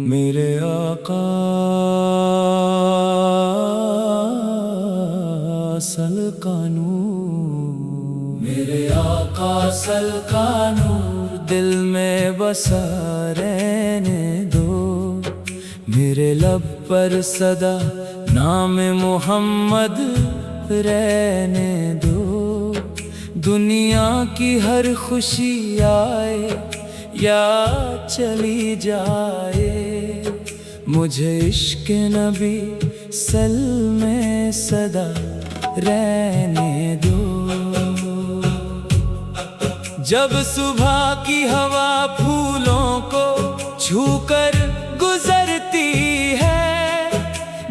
میرے آقا سلکا نور، میرے آقا سلکا نور دل میں بسا رہنے دو، میرے لب پر صدا نام محمد رہنے دو، دنیا کی ہر خوشی آئے یا چلی جائے، مجھے عشق نبی سل میں صدا رہنے دو۔ جب صبح کی ہوا پھولوں کو چھو کر گزرتی ہے،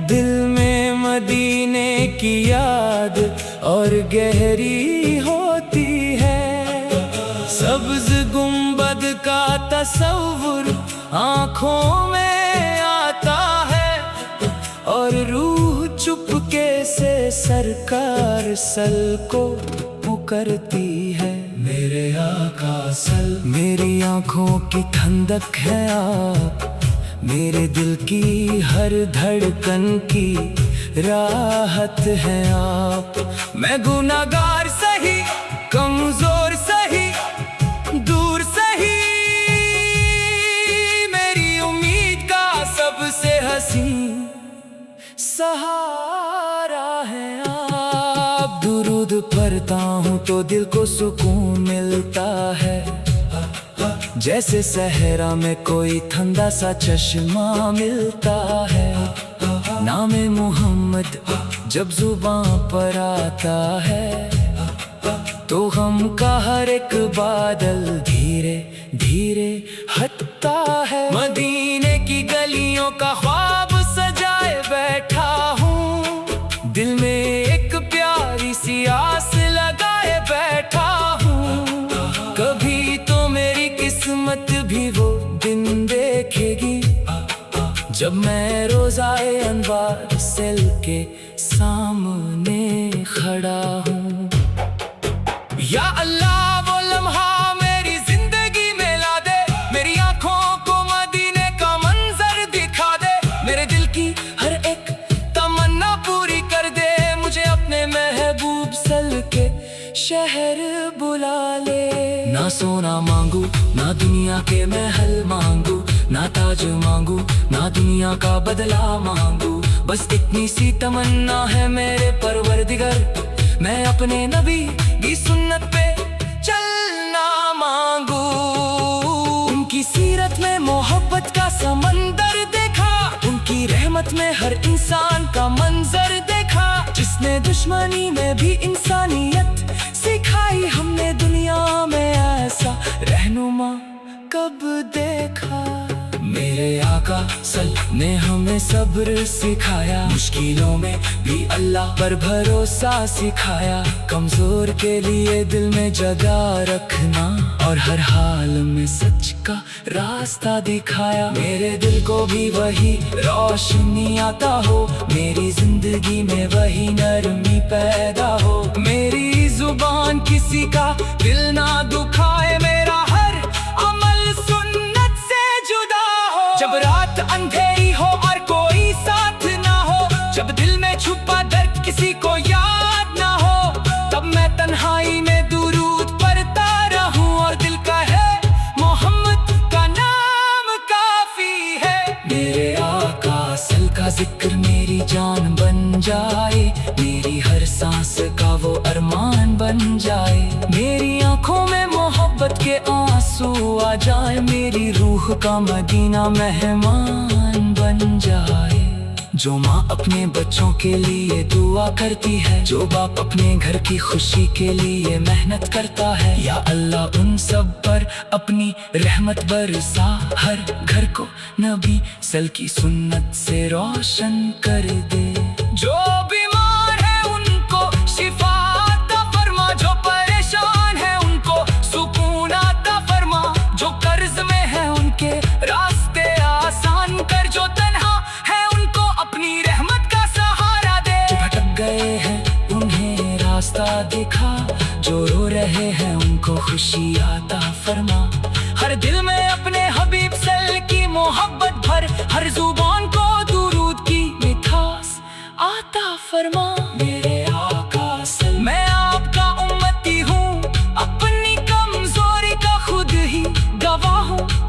دل میں مدینے کی یاد اور گہری ہوتی ہے، سبز گنبد کا تصور آنکھوں میں آتا ہے، اور روح چپکے سے سرکار سل کو پکارتی ہے۔ میرے آقا سل، میری آنکھوں کی ٹھنڈک ہے آپ، میرے دل کی ہر دھڑکن کی راحت ہے آپ، میں گنہگار سہی، کمزور سہی، دور سہی، میری امید کا سب سے حسین سہارا ہے آپ۔ درود پڑھتا ہوں تو دل کو سکون ملتا ہے، جیسے صحرا میں کوئی ٹھنڈا سا چشمہ ملتا ہے، نام محمد جب زباں پر آتا ہے تو غم کا ہر ایک بادل دھیرے دھیرے ہٹتا ہے، مدینے کی گلیوں کا خواب سجائے بیٹھا ہوں، دل میں ایک پیاری سی آس لگائے بیٹھا ہوں، کبھی تو میری قسمت بھی وہ دن دیکھے گی جب میں روضائے انوار سل کے سامنے کھڑا ہوں۔ یا اللہ وہ لمحہ میری زندگی میں لا دے، میری آنکھوں کو مدینے کا منظر دکھا دے، میرے دل کی ہر ایک تمنا پوری کر دے، مجھے اپنے محبوب سل کے شہر بلا لے۔ نہ سونا مانگو، نہ دنیا کے محل مانگو، نہ تاج مانگو، نہ دنیا کا بدلہ مانگو، بس اتنی سی تمنا ہے میرے پروردگار، میں اپنے نبی کی سنت پہ چلنا مانگو۔ ان کی سیرت میں محبت کا سمندر دیکھا، ان کی رحمت میں ہر انسان کا منظر دیکھا، جس نے دشمنی میں بھی انسانیت سکھائی، ہم نے دنیا میں ایسا رہنما کب دیکھا۔ میرے آقا سل نے ہمیں صبر سکھایا، مشکلوں میں بھی اللہ پر بھروسہ سکھایا، کمزور کے لیے دل میں جگہ رکھنا اور ہر حال میں سچ کا راستہ دکھایا، میرے دل کو بھی وہی روشنی عطا ہو، میری زندگی میں وہی نرمی پیدا ہو، میری زبان کسی کا دل نہ دکھائے، میرا ہر عمل سنت سے جدا ہو، جب رات اندھیری ہو اور کوئی ساتھ نہ ہو، جب دل میں چھپا درد کسی کو یاد نہ ہو، تب میں تنہائی میں درود پڑھتا رہوں اور دل کا ہے محمد کا نام کافی ہے۔ میرے آقا سل کا ذکر میری جان بن جائے، میری ہر سانس کا وہ ارمان بن جائے، میری آنکھوں میں محبت کے آنسو آ جائے، میری روح کا مدینہ مہمان بن جائے۔ جو ماں اپنے بچوں کے لیے دعا کرتی ہے، جو باپ اپنے گھر کی خوشی کے لیے محنت کرتا ہے، یا اللہ ان سب پر اپنی رحمت برسا، ہر گھر کو نبی سل کی سنت سے روشن کر دے۔ جو بیمار ہے ان کو شفا عطا فرما، جو پریشان ہے ان کو سکون عطا فرما، جو قرض میں ہے ان کے راستے آسان کر، جو تنہا ہے ان کو اپنی رحمت کا سہارا دے، جو بھٹک گئے ہیں انہیں راستہ دکھا، جو رو رہے ہیں ان کو خوشی عطا فرما، ہر دل میں اپنے حبیب صلی